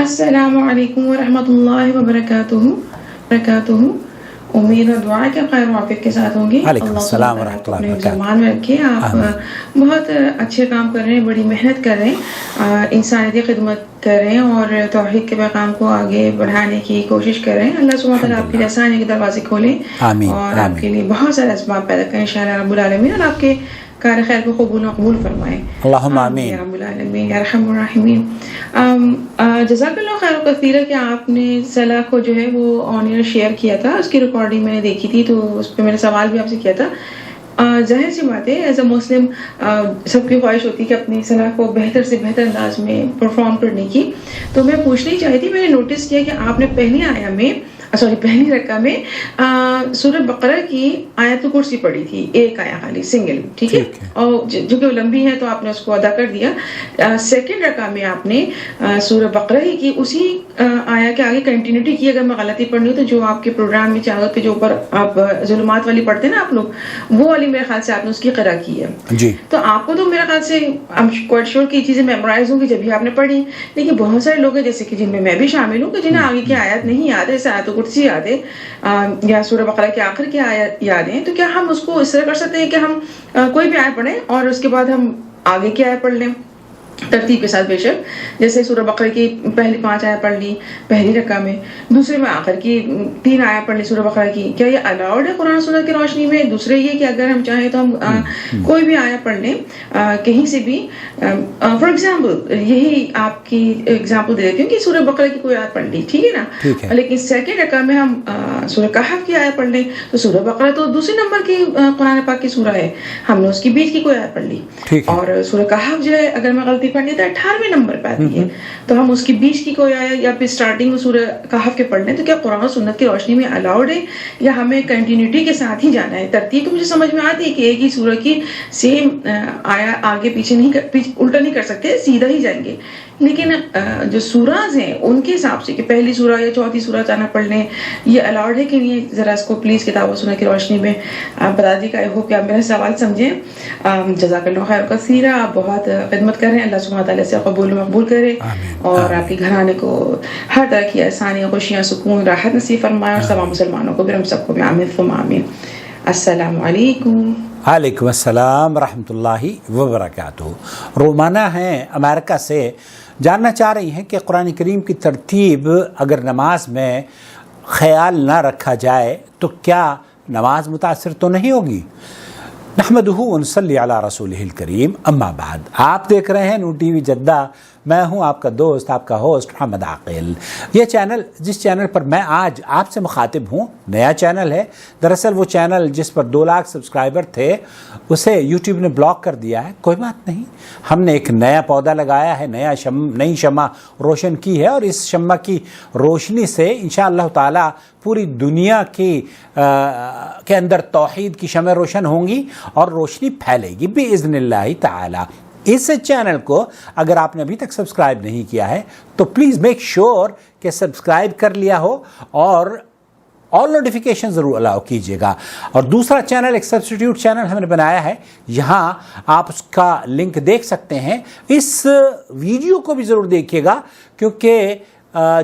السلام علیکم ورحمۃ اللہ وبرکاتہ. امید اور دعا کہ خیر و عافیت کے ساتھ ہوں گے. وعلیکم السلام ورحمۃ اللہ وبرکاتہ. زمان میں رکھے. آپ بہت اچھے کام کر رہے ہیں, بڑی محنت کر رہے ہیں, انسانیتی خدمت کر رہے ہیں اور توحید کے پیغام کو آگے بڑھانے کی کوشش کر رہے ہیں. اللہ سبحانہ وتعالیٰ آپ کے لیے آسانی کے دروازے کھولیں اور آپ کے لیے بہت سارے اسباب پیدا کریں انشاءاللہ رب العالمین, اور آپ کے کار خیر کو قبول مقبول فرمائیں. اللہم آمین یا رب العالمین یا ارحم الراحمین. جزاک اللہ خیر و کثیرہ کہ آپ نے صلاح کو جو ہے وہ آن ایئر شیئر کیا تھا. اس کی ریکارڈنگ میں نے دیکھی تھی تو اس پہ میں نے سوال بھی آپ سے کیا تھا. ظاہر سی بات ہے ایز اے مسلم سب کی خواہش ہوتی ہے کہ اپنی صلاح کو بہتر سے بہتر انداز میں پرفارم کرنے کی. تو میں پوچھنی چاہی تھی, میں نے نوٹس کیا کہ آپ نے پہلی رکعہ میں سورہ بقرہ کی آیت کرسی پڑھی تھی, ایک آیا خالی سنگل, ٹھیک ہے, اور جو کہ لمبی ہے تو آپ نے اس کو ادا کر دیا. سیکنڈ رکعہ میں آپ نے سورہ بقرہ ہی کی اسی آیا کے آگے کنٹینیوٹی کی. اگر میں غلطی پڑھ رہی ہوں تو جو آپ کے پروگرام میں چاہت پہ جو اوپر آپ ظلمات والی پڑھتے ہیں نا آپ لوگ, وہ والی میرے خیال سے آپ نے اس کی قرأ کی ہے. جی, تو آپ کو تو میرے خیال سے کوائٹ شیور کی چیزیں میمورائز ہوں گی جب بھی آپ نے پڑھی. لیکن بہت سارے لوگ ہیں جیسے کہ جن میں بھی شامل ہوں کہ جنہیں آگے کی آیت نہیں یاد ہے, آیت کرسی یاد ہے یا سورہ بقرہ کے آخر کی آیت یاد ہیں, تو کیا ہم اس کو اس طرح کر سکتے ہیں کہ ہم کوئی بھی آیت پڑھیں اور اس کے بعد ہم آگے کی آیت پڑھ لیں ترتیب کے ساتھ؟ بے شک, جیسے سورہ بقرہ کی پہلی 5 آیت پڑھ لی پہلی رکعہ میں, دوسرے میں آخر کی 3 آیت پڑھ لی سورہ بقرہ کی. کیا یہ الاؤڈ ہے قرآن سنت کی روشنی میں؟ دوسرے یہ کہ اگر ہم چاہیں تو ہم کوئی بھی آیت پڑھ لیں کہیں سے بھی. فار ایگزامپل یہی آپ کی ایگزامپل دے دیتی ہوں کہ سورہ بقرہ کی کوئی آیت پڑھ لی, ٹھیک ہے نا, لیکن سیکنڈ رکعہ میں ہم سورہ کہف کی آیت پڑھ لیں تو سورہ بقرہ تو دوسرے نمبر کی قرآن پاک کی سورہ ہے, ہم نے اس کی بیچ کی کوئی آیت پڑھ لی. اور سورہ کہف جو ہے اگر میں غلطی پڑھنی تو 18ویں نمبر پہ آتی ہے, تو ہم اس کی بیچ کی کوئی آیا یا پھر اسٹارٹنگ میں سورہ کہف کے پڑھ لیں, تو کیا قرآن و سنت کی روشنی میں الاؤڈ ہے یا ہمیں کنٹینیوٹی کے ساتھ ہی جانا ہے؟ ترتیب تو مجھے سمجھ میں آتی ہے کہ ایک ہی سورہ کی سیم آیا آگے پیچھے الٹا نہیں کر سکتے, سیدھا ہی جائیں گے. لیکن جو سوراز ہیں ان کے حساب سے کہ پہلی سورہ یا چوتھی سورہ اچانک پڑھ لیں, یہ الاؤڈ ہے کہ نہیں؟ ذرا اس کو پلیز کتاب و سنت کی روشنی میں بتا دی. آئی ہوپ کہ آپ میرا سوال سمجھیں. جزاک اللہ خیر کثیرہ, آپ بہت خدمت کر رہے ہیں, اللہ سبحانہ وتعالیٰ سے قبول مقبول کرے اور آپ کے گھرانے کو ہر طرح کی آسانی, خوشیاں, سکون, راحت نصیب فرمائے, اور تمام مسلمانوں کو بھی, ہم سب کو بھی آمین ثم آمین. السلام علیکم. وعلیکم السلام ورحمۃ اللہ وبرکاتہ. رومانہ ہیں امریکہ سے, جاننا چاہ رہی ہیں کہ قرآن کریم کی ترتیب اگر نماز میں خیال نہ رکھا جائے تو کیا نماز متاثر تو نہیں ہوگی؟ نحمدہ ونصلی علی رسولہ الکریم, اما بعد. آپ دیکھ رہے ہیں نو ٹی وی جدہ, میں ہوں آپ کا دوست, آپ کا ہوسٹ محمد عاقل. یہ چینل جس چینل پر میں آج آپ سے مخاطب ہوں نیا چینل ہے. دراصل وہ چینل جس پر 2 لاکھ سبسکرائبر تھے اسے یوٹیوب نے بلاک کر دیا ہے. کوئی بات نہیں, ہم نے ایک نیا پودا لگایا ہے, نئی شمع روشن کی ہے, اور اس شمع کی روشنی سے انشاءاللہ تعالی پوری دنیا کے اندر توحید کی شمع روشن ہوں گی اور روشنی پھیلے گی باذن اللہ تعالی. اس چینل کو اگر آپ نے ابھی تک سبسکرائب نہیں کیا ہے تو پلیز میک شیور کہ سبسکرائب کر لیا ہو اور آل نوٹیفیکیشن ضرور الاؤ کیجیے گا. اور دوسرا چینل ایک سبسٹیٹیوٹ چینل ہم نے بنایا ہے, یہاں آپ اس کا لنک دیکھ سکتے ہیں. اس ویڈیو کو بھی ضرور دیکھیے گا کیونکہ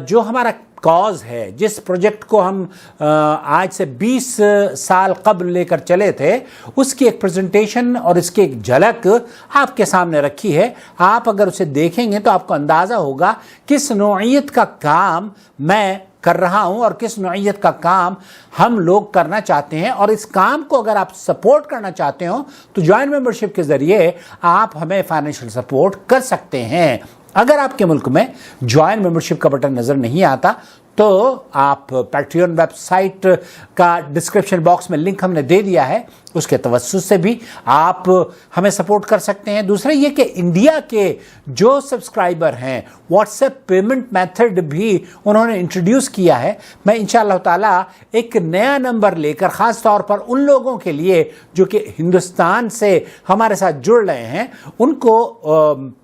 جو ہمارا کاز ہے, جس پروجیکٹ کو ہم آج سے 20 سال قبل لے کر چلے تھے, اس کی ایک پریزنٹیشن اور اس کی ایک جھلک آپ کے سامنے رکھی ہے. آپ اگر اسے دیکھیں گے تو آپ کو اندازہ ہوگا کس نوعیت کا کام میں کر رہا ہوں اور کس نوعیت کا کام ہم لوگ کرنا چاہتے ہیں. اور اس کام کو اگر آپ سپورٹ کرنا چاہتے ہو تو جوائنٹ ممبرشپ کے ذریعے آپ ہمیں فائنینشیل سپورٹ کر سکتے ہیں. اگر آپ کے ملک میں جوائن ممبرشپ کا بٹن نظر نہیں آتا تو آپ پیٹریون ویب سائٹ کا ڈسکرپشن باکس میں لنک ہم نے دے دیا ہے, اس کے توسط سے بھی آپ ہمیں سپورٹ کر سکتے ہیں. دوسرا یہ کہ انڈیا کے جو سبسکرائبر ہیں واٹس ایپ پیمنٹ میتھڈ بھی انہوں نے انٹروڈیوس کیا ہے. میں انشاءاللہ تعالیٰ ایک نیا نمبر لے کر خاص طور پر ان لوگوں کے لیے جو کہ ہندوستان سے ہمارے ساتھ جڑ رہے ہیں, ان کو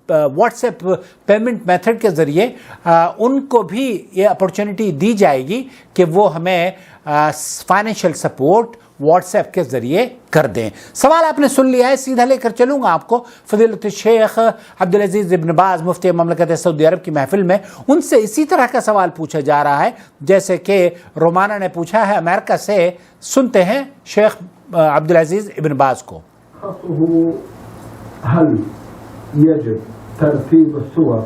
واٹس ایپ پیمنٹ میتھڈ کے ذریعے ان کو بھی یہ اپرچونٹی دی جائے گی کہ وہ ہمیں فائنینشیل سپورٹ واٹس ایپ کے ذریعے کر دیں۔ سوال آپ نے سن لیا ہے، سیدھا لے کر چلوں گا آپ کو فضیلت الشیخ عبدالعزیز ابن باز مفتی مملکت سعودی عرب کی محفل میں۔ ان سے اسی طرح کا سوال پوچھا جا رہا ہے جیسے کہ رومانہ نے پوچھا ہے امریکہ سے۔ سنتے ہیں شیخ عبدالعزیز ابن باز کو۔ هل يجب ترتيب السور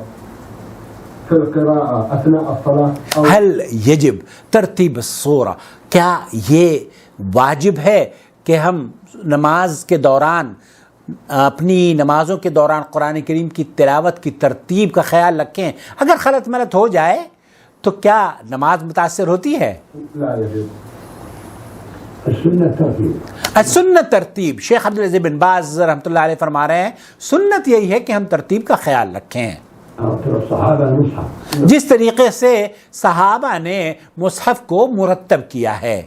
في القراءة أثناء الصلاة؟ هل يجب ترتیب السورة، کیا یہ واجب ہے کہ ہم نماز کے دوران اپنی نمازوں کے دوران قرآن کریم کی تلاوت کی ترتیب کا خیال رکھیں؟ اگر خلط ملط ہو جائے تو کیا نماز متاثر ہوتی ہے؟ لا يجب، السنة ترتیب۔ سنت ترتیب، شیخ عبدالعزیز بن باز رحمۃ اللہ علیہ فرما رہے ہیں سنت یہی ہے کہ ہم ترتیب کا خیال رکھیں، جس طریقے سے صحابہ نے مصحف کو مرتب کیا ہے،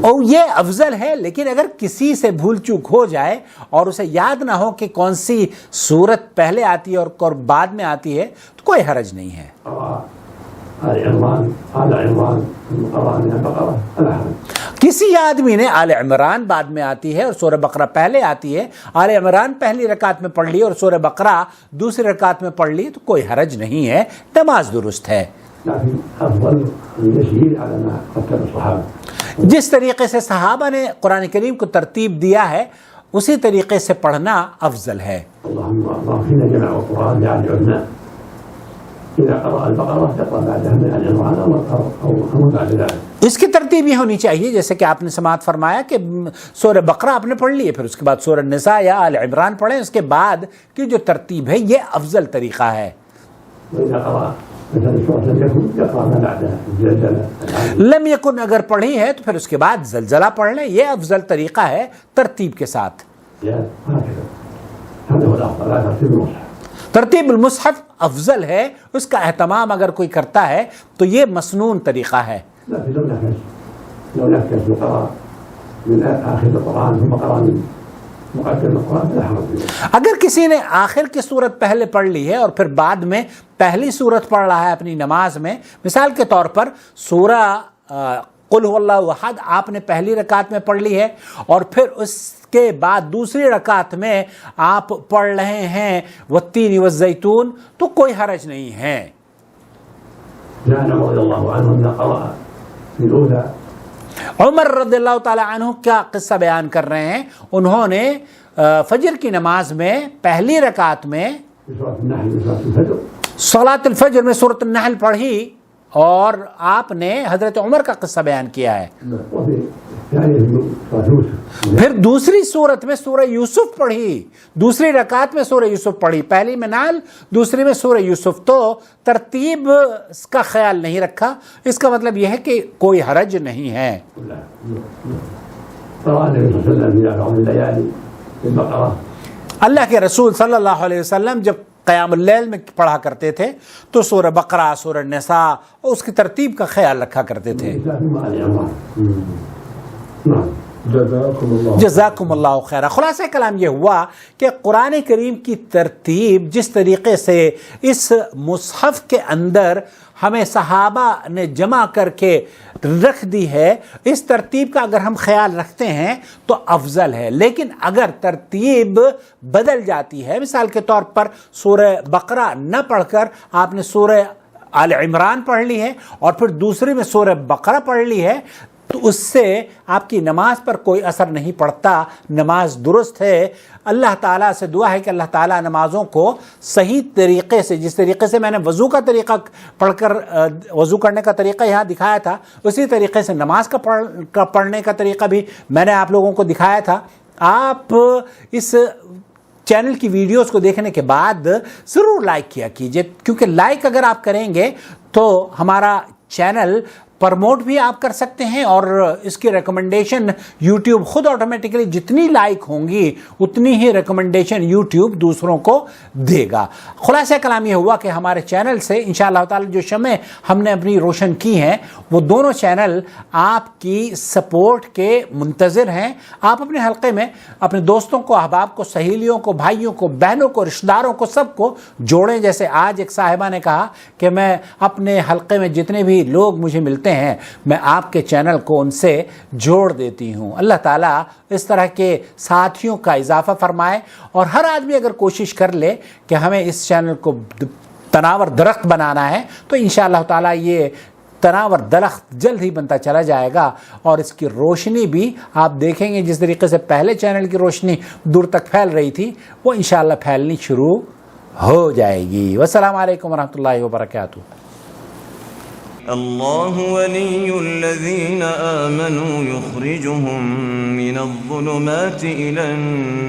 اور یہ افضل ہے۔ لیکن اگر کسی سے بھول چوک ہو جائے اور اسے یاد نہ ہو کہ کون سی سورت پہلے آتی ہے اور بعد میں آتی ہے تو کوئی حرج نہیں ہے۔ کسی آدمی نے آل عمران بعد میں آتی ہے اور سورہ بقرہ پہلے آتی ہے، آل عمران پہلی رکعت میں پڑھ لی اور سورہ بقرہ دوسری رکعت میں پڑھ لی تو کوئی حرج نہیں ہے، نماز درست ہے۔ جس طریقے سے صحابہ نے قرآن کریم کو ترتیب دیا ہے اسی طریقے سے پڑھنا افضل ہے۔ اس کی ترتیب یہ ہونی چاہیے جیسے کہ آپ نے سماعت فرمایا کہ سورہ بقرہ آپ نے پڑھ لی ہے، پھر اس کے بعد سورہ نساء یا آل عمران پڑھیں، اس کے بعد کی جو ترتیب ہے یہ افضل طریقہ ہے۔ لم یکن اگر پڑھی ہے تو پھر اس کے بعد زلزلہ پڑھ لیں، یہ افضل طریقہ ہے ترتیب کے ساتھ۔ ترتیب المصحف افضل ہے، اس کا اہتمام اگر کوئی کرتا ہے تو یہ مسنون طریقہ ہے۔ اگر کسی نے آخر کی صورت پہلے پڑھ لی ہے اور پھر بعد میں پہلی صورت پڑھ رہا ہے اپنی نماز میں، مثال کے طور پر سورہ قل هو اللہ احد آپ نے پہلی رکعت میں پڑھ لی ہے اور پھر اس کے بعد دوسری رکعت میں آپ پڑھ رہے ہیں والتین والزیتون تو کوئی حرج نہیں ہے۔ عمر رضی اللہ تعالی عنہ کا قصہ بیان کر رہے ہیں، انہوں نے فجر کی نماز میں پہلی رکعت میں صلاۃ الفجر میں سورۃ النحل پڑھی اور آپ نے حضرت عمر کا قصہ بیان کیا ہے۔ پھر دوسری صورت میں سورہ یوسف پڑھی، دوسری رکعت میں سورہ یوسف پڑھی، پہلی میں نحل دوسری میں سورہ یوسف، تو ترتیب اس کا خیال نہیں رکھا، اس کا مطلب یہ ہے کہ کوئی حرج نہیں ہے۔ اللہ کے رسول صلی اللہ علیہ وسلم جب قیام اللیل میں پڑھا کرتے تھے تو سورہ بقرہ، سورہ نساء اور اس کی ترتیب کا خیال رکھا کرتے تھے۔ جزاکم اللہ خیرہ۔ خلاصہ کلام یہ ہوا کہ قرآن کریم کی ترتیب جس طریقے سے اس مصحف کے اندر ہمیں صحابہ نے جمع کر کے رکھ دی ہے، اس ترتیب کا اگر ہم خیال رکھتے ہیں تو افضل ہے۔ لیکن اگر ترتیب بدل جاتی ہے، مثال کے طور پر سورہ بقرہ نہ پڑھ کر آپ نے سورہ آل عمران پڑھ لی ہے اور پھر دوسری میں سورہ بقرہ پڑھ لی ہے تو اس سے آپ کی نماز پر کوئی اثر نہیں پڑتا، نماز درست ہے۔ اللہ تعالیٰ سے دعا ہے کہ اللہ تعالیٰ نمازوں کو صحیح طریقے سے، جس طریقے سے میں نے وضو کا طریقہ پڑھ کر وضو کرنے کا طریقہ یہاں دکھایا تھا، اسی طریقے سے نماز کا پڑھنے کا طریقہ بھی میں نے آپ لوگوں کو دکھایا تھا۔ آپ اس چینل کی ویڈیوز کو دیکھنے کے بعد ضرور لائک کیا کیجئے، کیونکہ لائک اگر آپ کریں گے تو ہمارا چینل پرموٹ بھی آپ کر سکتے ہیں اور اس کی ریکمنڈیشن یوٹیوب خود آٹومیٹکلی جتنی لائک ہوں گی اتنی ہی ریکمنڈیشن یوٹیوب دوسروں کو دے گا۔ خلاصہ کلام یہ ہوا کہ ہمارے چینل سے انشاءاللہ تعالی جو شمع ہم نے اپنی روشن کی ہیں وہ دونوں چینل آپ کی سپورٹ کے منتظر ہیں۔ آپ اپنے حلقے میں اپنے دوستوں کو، احباب کو، سہیلیوں کو، بھائیوں کو، بہنوں کو، رشتہ داروں کو، سب کو جوڑیں۔ جیسے آج ایک صاحبہ نے کہا کہ میں اپنے حلقے میں جتنے بھی لوگ مجھے ملتے کرتے ہیں میں آپ کے چینل کو ان سے جوڑ دیتی ہوں۔ اللہ تعالیٰ اس طرح کے ساتھیوں کا اضافہ فرمائے، اور ہر آدمی اگر کوشش کر لے کہ ہمیں اس چینل کو تناور درخت بنانا ہے تو انشاءاللہ تعالیٰ یہ تناور درخت جلد ہی بنتا چلا جائے گا، اور اس کی روشنی بھی آپ دیکھیں گے جس طریقے سے پہلے چینل کی روشنی دور تک پھیل رہی تھی وہ انشاءاللہ پھیلنی شروع ہو جائے گی۔ والسلام علیکم ورحمۃ اللہ وبرکاتہ۔ اللہ ولی الذین آمنوا یخرجهم من الظلمات إلى النور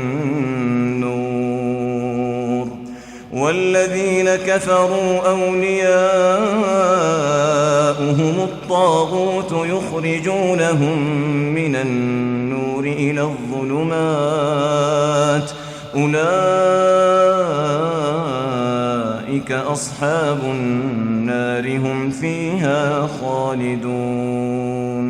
والذین كفروا أولیاؤهم الطاغوت یخرجونهم من النور إلى الظلمات أولئك أصحاب النار هم فيها خالدون۔